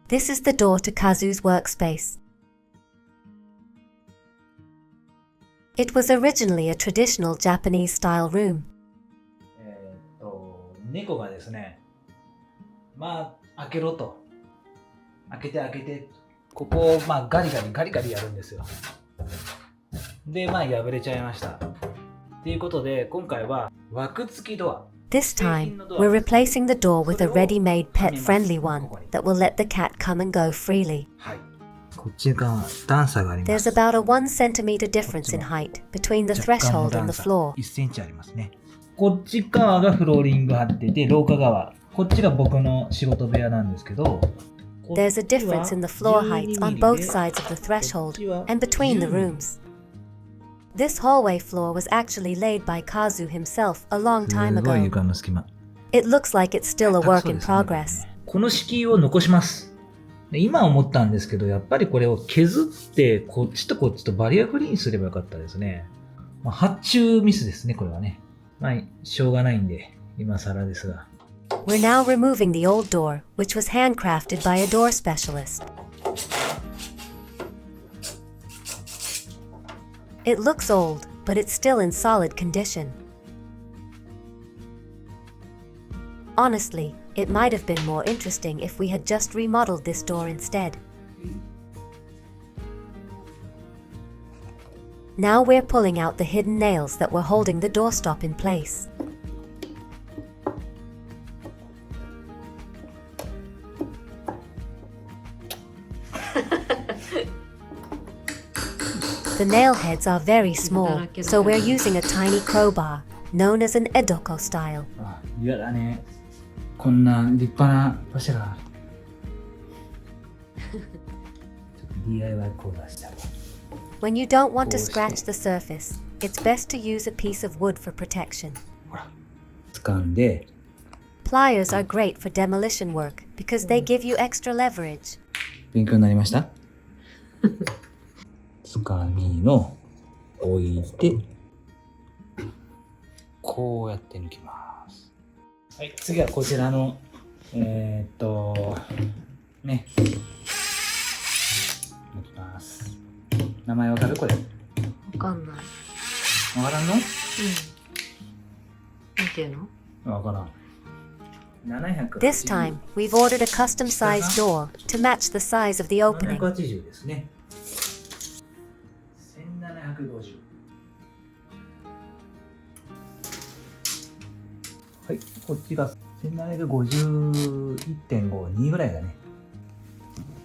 This is the door to Kazu's workspace. It was originally a traditional Japanese-style room. 猫がですね、まあ開けろと、開けて、ここをまあガリガリやるんですよ。で、まあ破れちゃいました。ということで、今回は枠付きドア。This time, we're replacing the door with a ready-made pet-friendly one that will let the cat come and go freely. はい。こっちが段差があります。There's about a 1 centimeter difference in height between the threshold and the floor. 1センチありますね。こっち側がフローリング張ってて、廊下側。こっちが僕の仕事部屋なんですけど、There's a difference in the floor heights on both sides of the threshold and between the rooms. This hallway floor was actually laid by Kazu himself a long time すごい ago. 床の隙間。 It looks like it's still a work in progress. この敷居を残します。で今思ったんですけど、やっぱりこれを削ってこっちとこっちとバリアフリーにすればよかったですね。まあ、発注ミスですね、これはね。まあ、しょうがないんで、今更ですが。We're now removing the old door, which was handcrafted by a door specialist. It looks old, but it's still in solid condition. Honestly, it might have been more interesting if we had just remodeled this door instead. Now we're pulling out the hidden nails that were holding the doorstop in place. The nail heads are very small, so we're using a tiny crowbar, known as an Edoko style. あ、嫌だね。こんな立派な柱がある。DIY コーダーしてある。When you don't want to scratch the surface, it's best to use a piece of wood for protection. ほら、掴んで、 Pliers are great for demolition work because they give you extra leverage. 勉強になりました？つかみの置いて、こうやって抜きます。はい、次はこちらのね、抜きます。名前わかる？これ。わかんない。わからんの？なんていうの？わからん。This time, we've ordered a custom-sized door to match the size of the opening. 780ですね。1750。はい、こっちが1751.52ぐらいだね。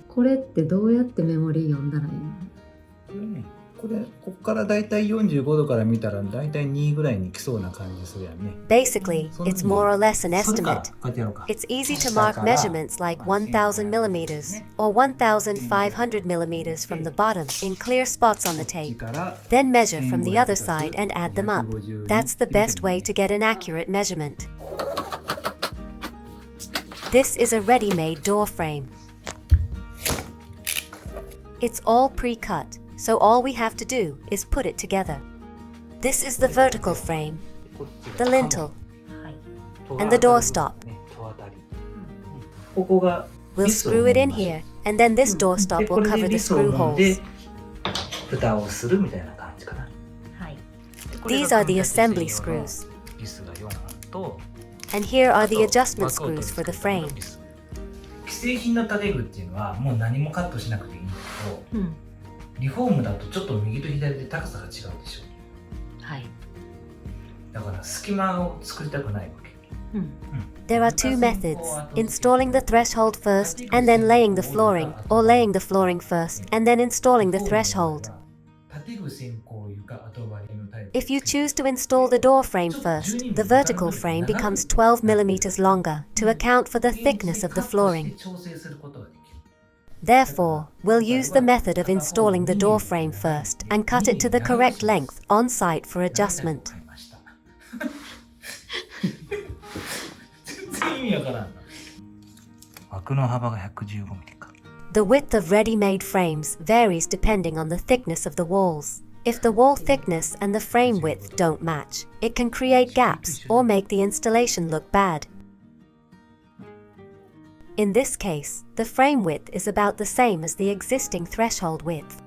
これってどうやってメモリー読んだらいいの？これね、ここからだいたい45度から見たらだいたい2ぐらいに来そうな感じするやんね。Basically, it's more or less an それか estimate. こうやってやろうか。 It's easy to mark measurements like 1,000 millimeters or 1,500 millimeters from the bottom in clear spots on the tape. Then measure from the other side and add them up. That's the best way to get an accurate measurement. This is a ready-made door frame. It's all pre-cut, so all we have to do is put it together. This is the vertical frame, the lintel, and the doorstop. We'll screw it in here, and then this doorstop will cover the screw holes. These are the assembly screws. And here are the adjustment screws for the frame. 既製品の建具っていうのはもう何もカットしなくていいんだけど、リフォームだとちょっと右と左で高さが違うでしょ。はい。だから隙間を作りたくないわけ。There are two methods, installing the threshold first and then laying the flooring, or laying the flooring first and then installing the threshold. If you choose to install the door frame first, the vertical frame becomes 12 millimeters longer to account for the thickness of the flooring. Therefore, we'll use the method of installing the door frame first and cut it to the correct length on site for adjustment. 枠の幅が115ミリか。The width of ready-made frames varies depending on the thickness of the walls. If the wall thickness and the frame width don't match, it can create gaps or make the installation look bad. In this case, the frame width is about the same as the existing threshold width.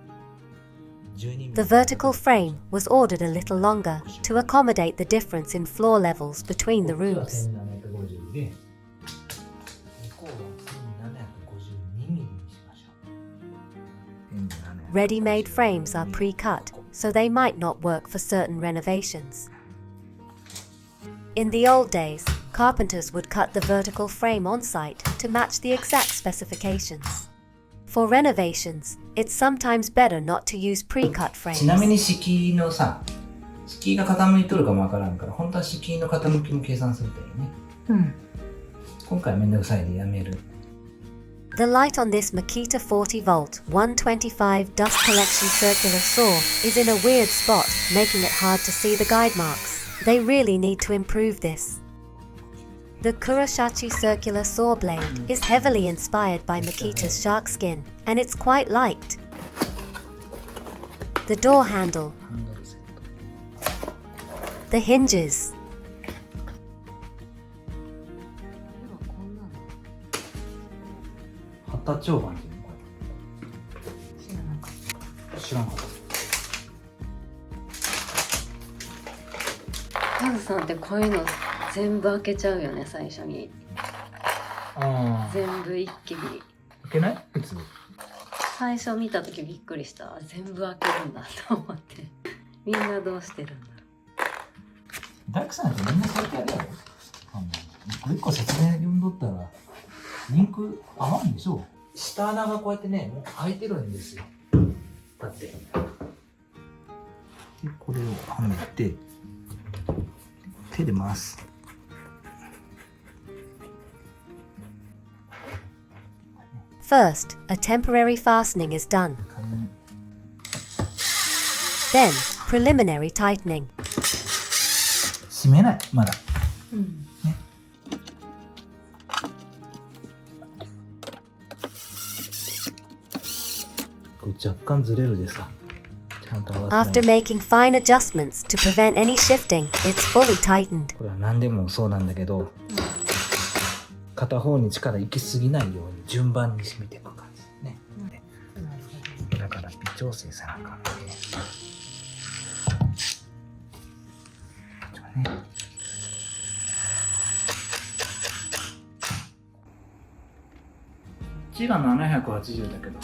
The vertical frame was ordered a little longer to accommodate the difference in floor levels between the rooms. 1750で向こうは1752ミリにしましょう。 Ready-made frames are pre-cut, so they might not work for certain renovations. In the old days, carpenters would cut the vertical frame on site to match the exact specifications. For renovations, it's sometimes better not to use pre-cut ちなみ frames. に敷居のさ、敷居が傾いとるかもわからんから、本当は敷居の傾きも計算するといいね。今回はめんどくさいでやめる。The light on this Makita 40V 125 dust collection circular saw is in a weird spot, making it hard to see the guide marks. They really need to improve this. The Kuroshachi circular saw blade is heavily inspired by Makita's shark skin, and it's quite light. The door handle, the hinges, 発達長板っていうのこれ。知らんかった。カズさんってこういうの全部開けちゃうよね、最初に。ああ。全部一気に。開けない？普通。最初見た時びっくりした。全部開けるんだと思って。みんなどうしてるんだろう。大工さんってみんなそうやってやるやろ。一個一個説明読んどったらリンク合わんでしょ。下穴がこうやってね、もう開いてるんですよ。だって。でこれをはめて手で回す。First, a temporary fastening is done. Then, preliminary tightening. 閉めない、まだ。ね。若干ずれるでさ。ちゃんと合わせない。 After making fine adjustments to prevent any shifting, it's fully tightened. これは何でもそうなんだけど、片方に力行き過ぎないように順番に締めていく感じね。だから微調整せなあかんね。こっちが780だけど、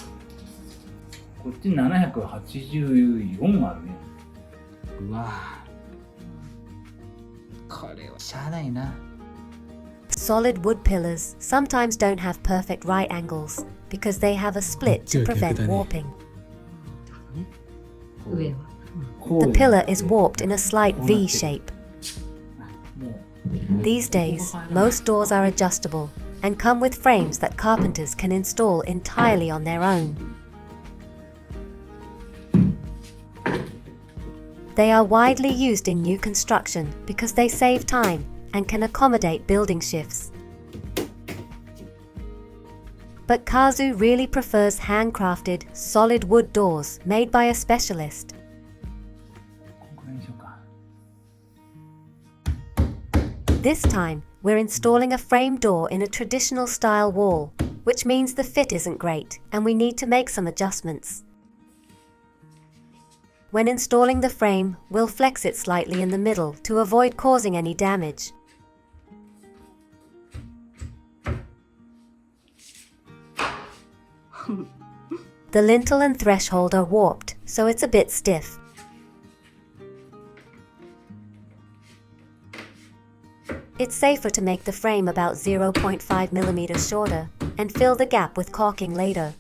こっち784あるね。うわぁ、これはしゃあないな。Solid wood pillars sometimes don't have perfect right angles because they have a split to prevent warping. 上は。The pillar is warped in a slight V shape. These days, most doors are adjustable and come with frames that carpenters can install entirely on their own. They are widely used in new construction because they save time and can accommodate building shifts. But Kazu really prefers handcrafted, solid wood doors made by a specialist. This time, we're installing a frame door in a traditional style wall, which means the fit isn't great and we need to make some adjustments. When installing the frame, we'll flex it slightly in the middle to avoid causing any damage. The lintel and threshold are warped, so it's a bit stiff. It's safer to make the frame about 0.5 millimeters shorter and fill the gap with caulking later.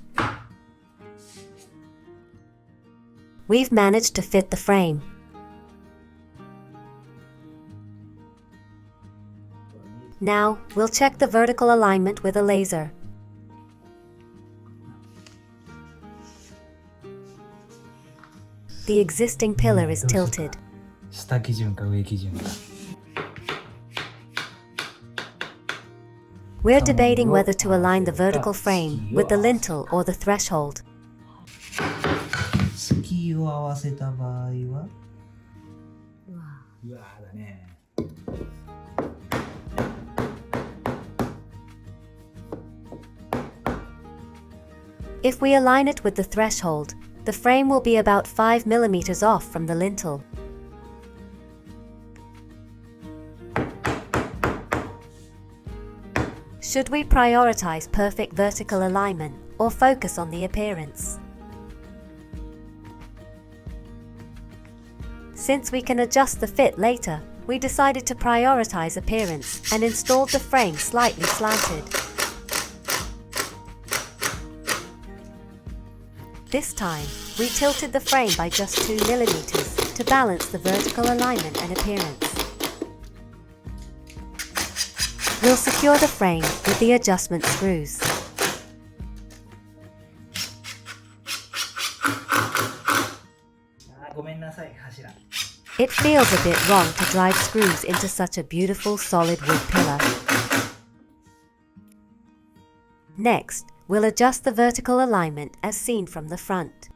We've managed to fit the frame. Now, we'll check the vertical alignment with a laser. The existing pillar is tilted. 下基準か上基準か。We're debating whether to align the vertical frame with the lintel or the threshold. 月を合わせた場合は、うわうわーだね。If we align it with the threshold, the frame will be about 5 millimeters off from the lintel. Should we prioritize perfect vertical alignment or focus on the appearance? Since we can adjust the fit later, we decided to prioritize appearance and installed the frame slightly slanted. This time, we tilted the frame by just 2 millimeters to balance the vertical alignment and appearance. We'll secure the frame with the adjustment screws. It feels a bit wrong to drive screws into such a beautiful solid wood pillar. Next, we'll adjust the vertical alignment as seen from the front.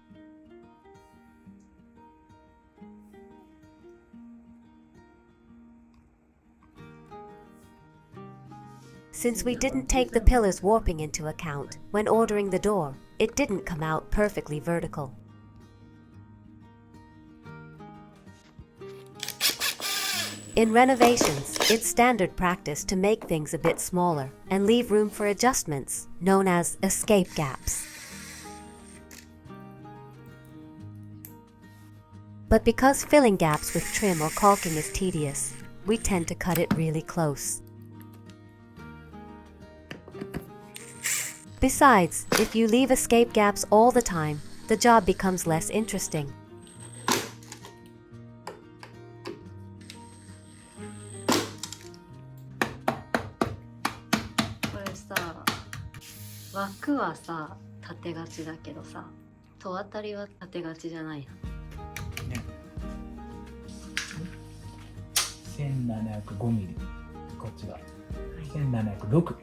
Since we didn't take the pillar's warping into account when ordering the door, it didn't come out perfectly vertical. In renovations, it's standard practice to make things a bit smaller and leave room for adjustments, known as escape gaps. But because filling gaps with trim or caulking is tedious, we tend to cut it really close. Besides, if you leave escape gaps all the time, the job becomes less interesting.枠はさ立てがちだけどさ、戸当たりは立てがちじゃないの。ね。1705ミリ。こっちは1706。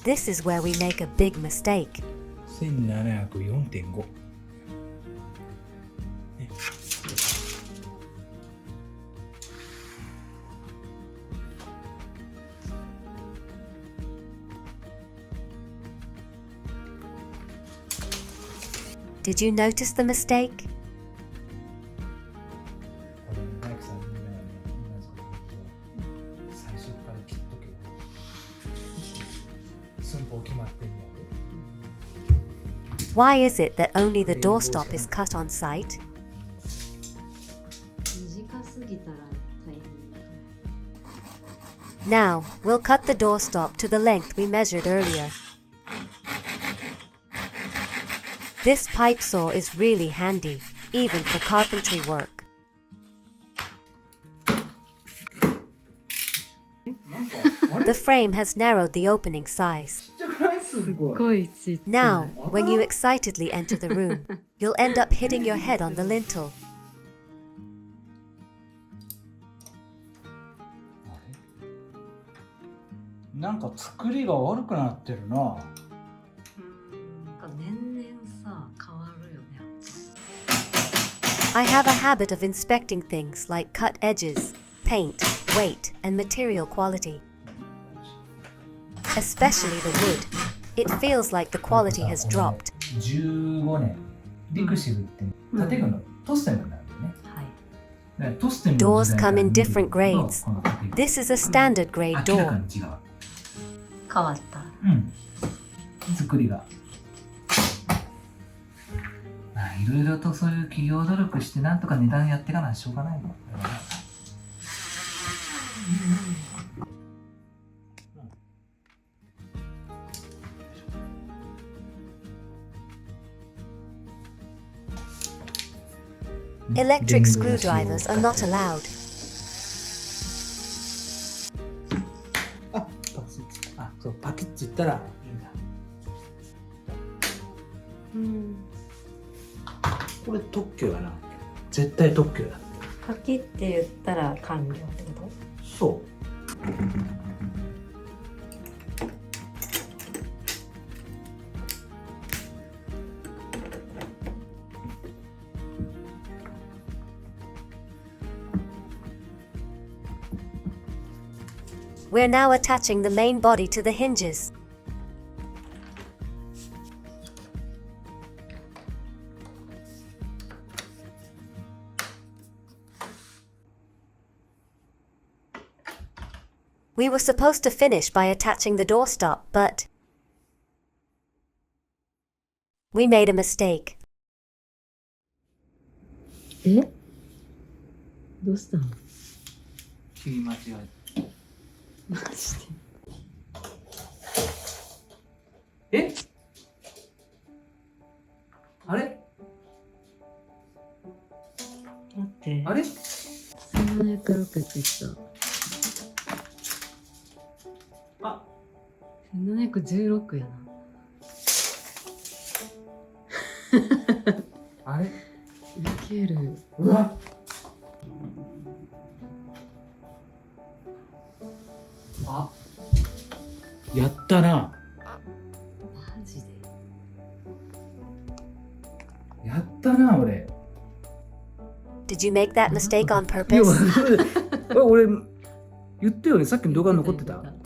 This is where we make a big mistake. 1704.5。Did you notice the mistake? 最初から切っとけよ。寸法決まってんの。 Why is it that only the doorstop is cut on site? 短すぎたら大変。 Now, we'll cut the doorstop to the length we measured earlier. This pipe saw is really handy, even for carpentry work. The frame has narrowed the opening size. Now, when you excitedly enter the room, you'll end up hitting your head on the lintel. なんか作りが悪くなってるな。年々さ変わるよね。I have a habit of inspecting things like cut edges, paint, weight, and material quality. Especially the wood. It feels like the quality has dropped. 15年。リクシブって建具のトステムなんだよね。はい。トステムの Doors come in different grades. This is a standard grade 明らか door. に違う。変わった。作りが。まあいろいろとそういう企業努力してなんとか値段やっていかないとしょうがないの。Electric screwdrivers are not allowed. あ、そうパキッていったらいいんだ。これ特許やな。絶対特許や。パキって言ったら完了ってこと？そう。We're now attaching the main body to the hinges. We were supposed to finish by attaching the doorstop, but we made a mistake. え、どうしたの？切り間違えマジた。え、あれで？待って。あれ1706って言った。あ、1716やな。あれいける。うわ、あ、やったな。マジで。やったな、俺。Did you make that mistake on いや、 purpose? 俺、言ったよね。さっきの動画残ってた残って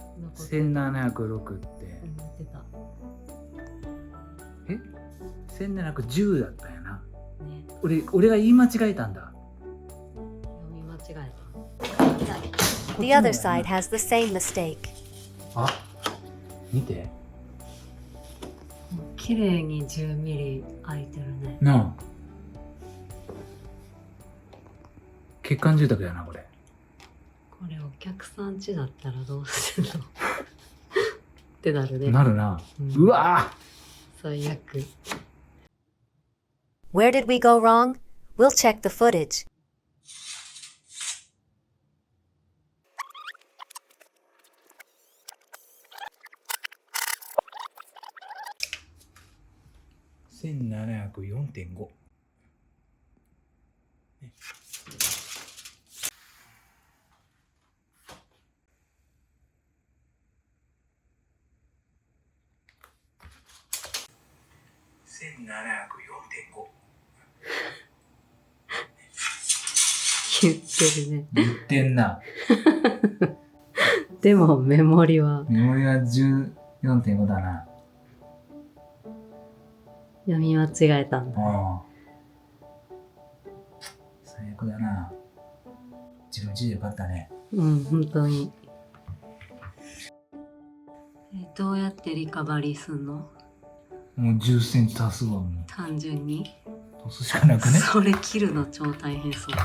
た。 ?1706 って。残ってた。え ?1710 だったんやな。ね。俺が言い間違えたんだ。読み間違えた。 The other side has the same mistake. あ、見て。綺麗に10ミリ空いてるね。なあ。欠陥住宅やな、これ。これお客さん家だったらどうするのってなるね。なるな。うんうわ最悪。 Where did we go wrong? We'll check the footage. 1704.5。1704.5。言ってるね。言ってんな。でもメモリはメモリは 14.5 だな。読み間違えたんだ。ああ。最悪だな。自分家でよかったね。うん、本当に。どうやってリカバリーすんの？もう10センチ足すわ、もう。単純に。足すしかなくね。それ切るの超大変そう。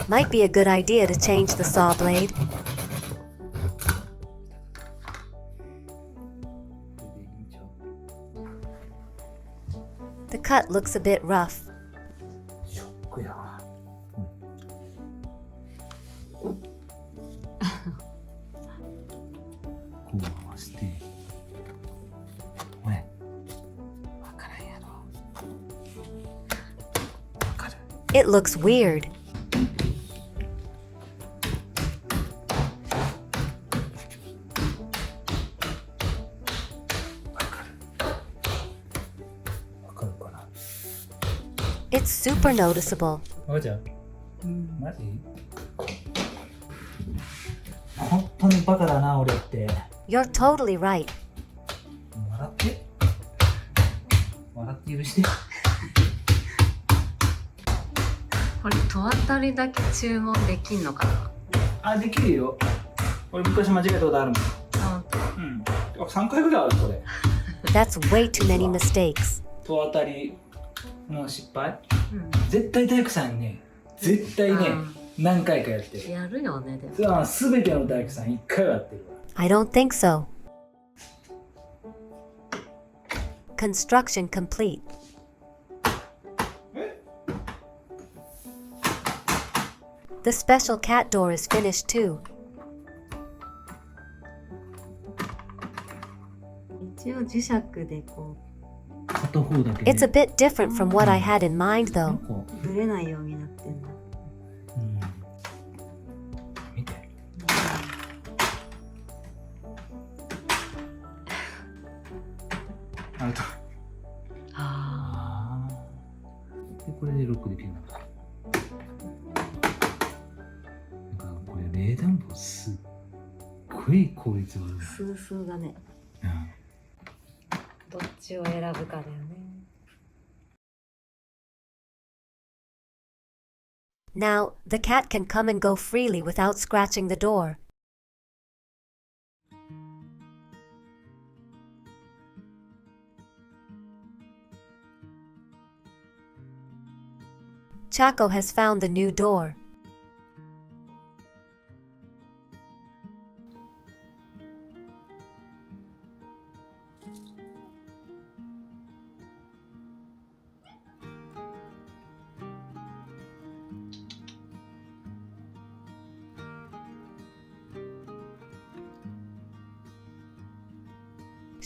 Might be a good idea to change the saw blade. The cut looks a bit rough. ショックやわ。こう回して。おい。わからんやろ。わかる。 It looks weird. わかるかな。 It's super noticeable. わかちゃう。うん、マジ？本当にバカだな、俺って。 You're totally right. 笑って。笑って許して。これ戸当たりだけ注文できんのかな？あ、できるよ。俺昔間違えたことあるもん。あ、うん。3回ぐらいある、これ。 That's way too many mistakes. 戸当たりの失敗。うん、絶対大工さんね、絶対ね、何回かやってる。やるよねでも。すべての大工さん1回はやってるわ。 I don't think so. Construction complete. The special cat door is finished too. 一応磁石でこ片方だけ、ね。 It's a bit different from what I had in mind なん though. か、うぶれないようになってんだ。うん。見て。アウト。あああ。で、これでロックできるのか。なんか、これ冷暖房すっごごい効率悪い。スースーだね。うんどっちを選ぶかだよね。Now, the cat can come and go freely without scratching the door. Chaco has found the new door.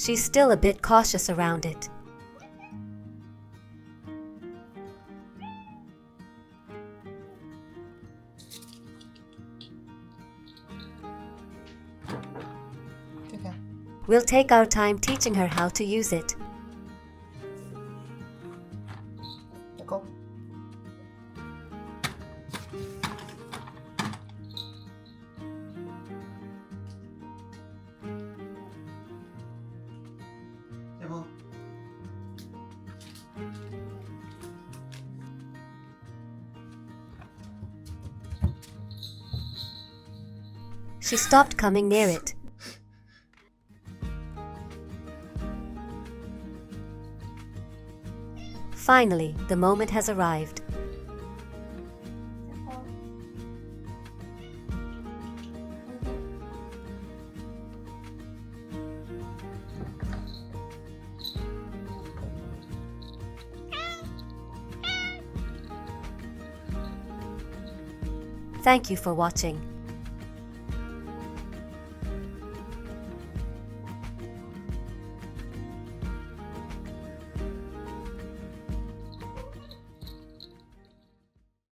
She's still a bit cautious around it. We'll take our time teaching her how to use it. She stopped coming near it. Finally, the moment has arrived. Thank you for watching.